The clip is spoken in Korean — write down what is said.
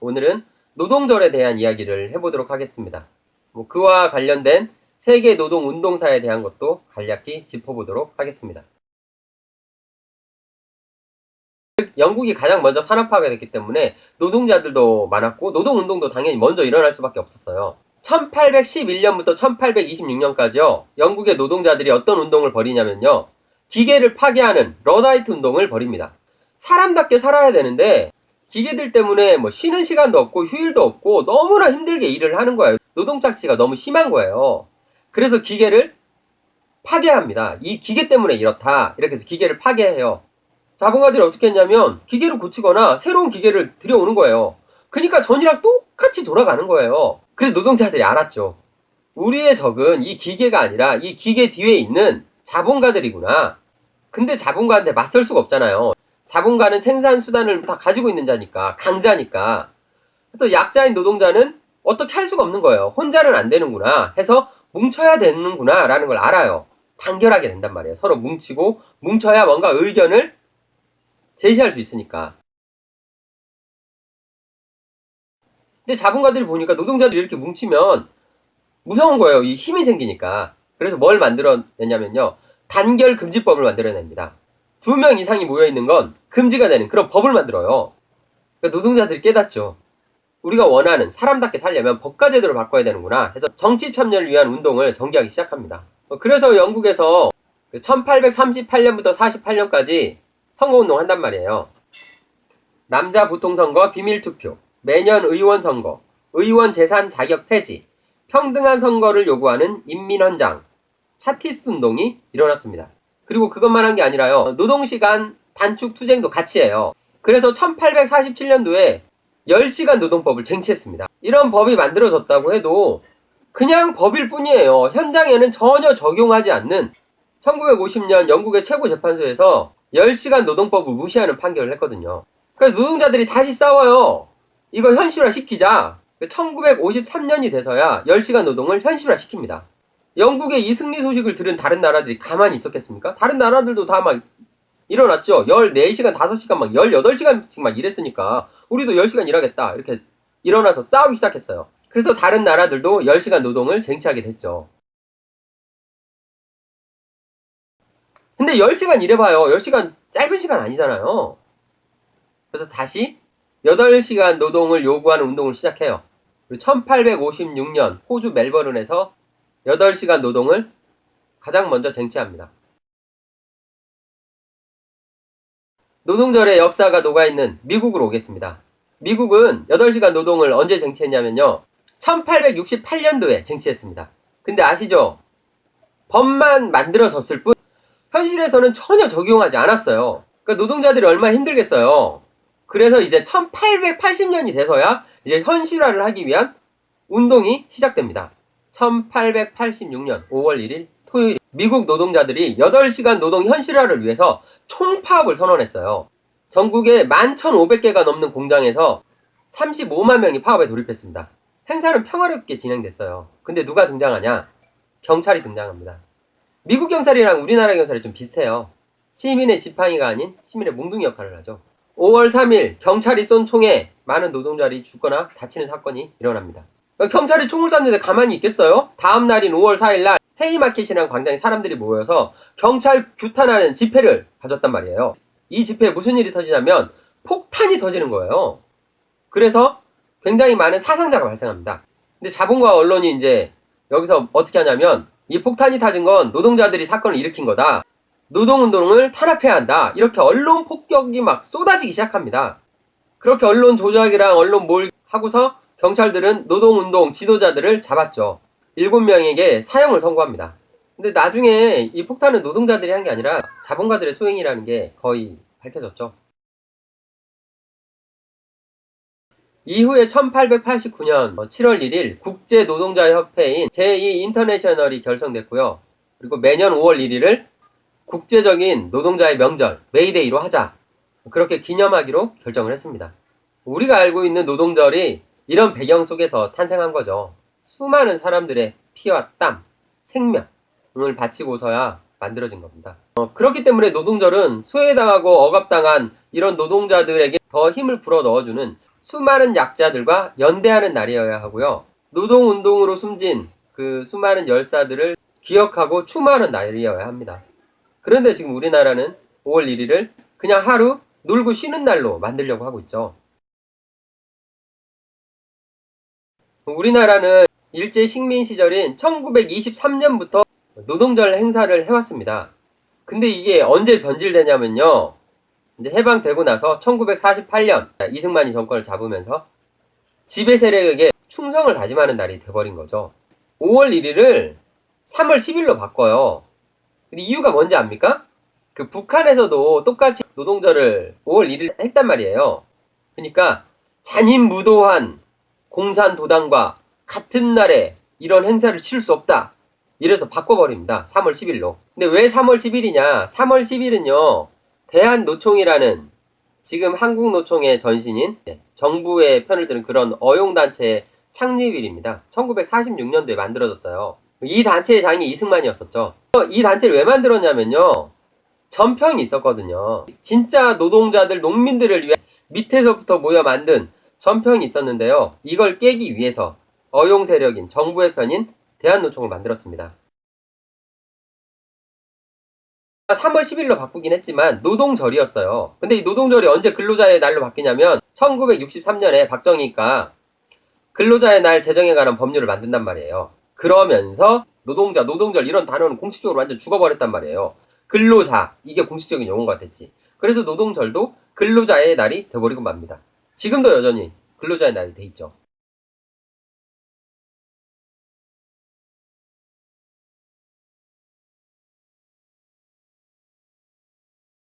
오늘은 노동절에 대한 이야기를 해보도록 하겠습니다. 그와 관련된 세계 노동운동사에 대한 것도 간략히 짚어보도록 하겠습니다. 영국이 가장 먼저 산업화가 됐기 때문에 노동자들도 많았고 노동운동도 당연히 먼저 일어날 수밖에 없었어요. 1811년부터 1826년까지요. 영국의 노동자들이 어떤 운동을 벌이냐면요. 기계를 파괴하는 러다이트 운동을 벌입니다. 사람답게 살아야 되는데 기계들 때문에 쉬는 시간도 없고 휴일도 없고 너무나 힘들게 일을 하는 거예요. 노동착취가 너무 심한 거예요. 그래서 기계를 파괴합니다. 이 기계 때문에 이렇다. 이렇게 해서 기계를 파괴해요. 자본가들이 어떻게 했냐면 기계를 고치거나 새로운 기계를 들여오는 거예요. 그러니까 전이랑 똑같이 돌아가는 거예요. 그래서 노동자들이 알았죠. 우리의 적은 이 기계가 아니라 이 기계 뒤에 있는 자본가들이구나. 근데 자본가한테 맞설 수가 없잖아요. 자본가는 생산 수단을 다 가지고 있는 자니까, 강자니까. 또 약자인 노동자는 어떻게 할 수가 없는 거예요. 혼자는 안 되는구나 해서 뭉쳐야 되는구나 라는 걸 알아요. 단결하게 된단 말이에요. 서로 뭉치고 뭉쳐야 뭔가 의견을 제시할 수 있으니까. 근데 자본가들이 보니까 노동자들이 이렇게 뭉치면 무서운 거예요. 이 힘이 생기니까. 그래서 뭘 만들어냈냐면요. 단결금지법을 만들어냅니다. 2명 이상이 모여있는 건 금지가 되는 그런 법을 만들어요. 그러니까 노동자들이 깨닫죠. 우리가 원하는 사람답게 살려면 법과 제도를 바꿔야 되는구나 해서 정치 참여를 위한 운동을 전개하기 시작합니다. 그래서 영국에서 1838년부터 48년까지 선거운동 한단 말이에요. 남자 보통선거 비밀투표, 매년 의원선거, 의원 재산 자격 폐지, 평등한 선거를 요구하는 인민헌장, 차티스 운동이 일어났습니다. 그리고 그것만 한 게 아니라요. 노동시간 단축 투쟁도 같이 해요. 그래서 1847년도에 10시간 노동법을 쟁취했습니다. 이런 법이 만들어졌다고 해도 그냥 법일 뿐이에요. 현장에는 전혀 적용하지 않는 1950년 영국의 최고재판소에서 10시간 노동법을 무시하는 판결을 했거든요. 그래서 노동자들이 다시 싸워요. 이거 현실화시키자. 1953년이 돼서야 10시간 노동을 현실화시킵니다. 영국의 이 승리 소식을 들은 다른 나라들이 가만히 있었겠습니까? 다른 나라들도 다 막 일어났죠. 14시간, 5시간 막 18시간씩 막 일했으니까 우리도 10시간 일하겠다. 이렇게 일어나서 싸우기 시작했어요. 그래서 다른 나라들도 10시간 노동을 쟁취하게 됐죠. 근데 10시간 일해봐요. 10시간 짧은 시간 아니잖아요. 그래서 다시 8시간 노동을 요구하는 운동을 시작해요. 1856년 호주 멜버른에서 8시간 노동을 가장 먼저 쟁취합니다. 노동절의 역사가 녹아있는 미국으로 오겠습니다. 미국은 8시간 노동을 언제 쟁취했냐면요. 1868년도에 쟁취했습니다. 근데 아시죠? 법만 만들어졌을 뿐 현실에서는 전혀 적용하지 않았어요. 그러니까 노동자들이 얼마나 힘들겠어요. 그래서 이제 1880년이 돼서야 이제 현실화를 하기 위한 운동이 시작됩니다. 1886년 5월 1일 토요일 미국 노동자들이 8시간 노동 현실화를 위해서 총파업을 선언했어요. 전국에 11,500개가 넘는 공장에서 35만 명이 파업에 돌입했습니다. 행사는 평화롭게 진행됐어요. 근데 누가 등장하냐? 경찰이 등장합니다. 미국 경찰이랑 우리나라 경찰이 좀 비슷해요. 시민의 지팡이가 아닌 시민의 몽둥이 역할을 하죠. 5월 3일 경찰이 쏜 총에 많은 노동자들이 죽거나 다치는 사건이 일어납니다. 경찰이 총을 쐈는데 가만히 있겠어요? 다음 날인 5월 4일날 헤이마켓이라는 광장에 사람들이 모여서 경찰 규탄하는 집회를 가졌단 말이에요. 이 집회에 무슨 일이 터지냐면 폭탄이 터지는 거예요. 그래서 굉장히 많은 사상자가 발생합니다. 근데 자본과 언론이 이제 여기서 어떻게 하냐면 이 폭탄이 터진 건 노동자들이 사건을 일으킨 거다. 노동운동을 탄압해야 한다. 이렇게 언론 폭격이 막 쏟아지기 시작합니다. 그렇게 언론 조작이랑 언론 몰 하고서 경찰들은 노동운동 지도자들을 잡았죠. 7명에게 사형을 선고합니다. 근데 나중에 이 폭탄은 노동자들이 한 게 아니라 자본가들의 소행이라는 게 거의 밝혀졌죠. 이후에 1889년 7월 1일 국제노동자협회인 제2인터내셔널이 결성됐고요. 그리고 매년 5월 1일을 국제적인 노동자의 명절 메이데이로 하자. 그렇게 기념하기로 결정을 했습니다. 우리가 알고 있는 노동절이 이런 배경 속에서 탄생한 거죠. 수많은 사람들의 피와 땀, 생명을 바치고서야 만들어진 겁니다. 그렇기 때문에 노동절은 소외당하고 억압당한 이런 노동자들에게 더 힘을 불어 넣어주는 수많은 약자들과 연대하는 날이어야 하고요. 노동운동으로 숨진 그 수많은 열사들을 기억하고 추모하는 날이어야 합니다. 그런데 지금 우리나라는 5월 1일을 그냥 하루 놀고 쉬는 날로 만들려고 하고 있죠. 우리나라는 일제 식민 시절인 1923년부터 노동절 행사를 해왔습니다. 근데 이게 언제 변질되냐면요. 이제 해방되고 나서 1948년 이승만이 정권을 잡으면서 지배 세력에게 충성을 다짐하는 날이 돼버린 거죠. 5월 1일을 3월 10일로 바꿔요. 근데 이유가 뭔지 압니까? 그 북한에서도 똑같이 노동절을 5월 1일 했단 말이에요. 그러니까 잔인무도한 공산도당과 같은 날에 이런 행사를 치를 수 없다. 이래서 바꿔버립니다. 3월 10일로. 근데 왜 3월 10일이냐? 3월 10일은요. 대한노총이라는 지금 한국노총의 전신인 정부의 편을 드는 그런 어용단체의 창립일입니다. 1946년도에 만들어졌어요. 이 단체의 장이 이승만이었었죠. 이 단체를 왜 만들었냐면요. 전평이 있었거든요. 진짜 노동자들, 농민들을 위해 밑에서부터 모여 만든 전평이 있었는데요. 이걸 깨기 위해서 어용 세력인 정부의 편인 대한노총을 만들었습니다. 3월 10일로 바꾸긴 했지만 노동절이었어요. 근데 이 노동절이 언제 근로자의 날로 바뀌냐면 1963년에 박정희가 근로자의 날 제정에 관한 법률을 만든단 말이에요. 그러면서 노동자, 노동절 이런 단어는 공식적으로 완전 죽어버렸단 말이에요. 근로자, 이게 공식적인 용어가 됐지. 그래서 노동절도 근로자의 날이 돼버리고 맙니다. 지금도 여전히 근로자의 날이 돼 있죠.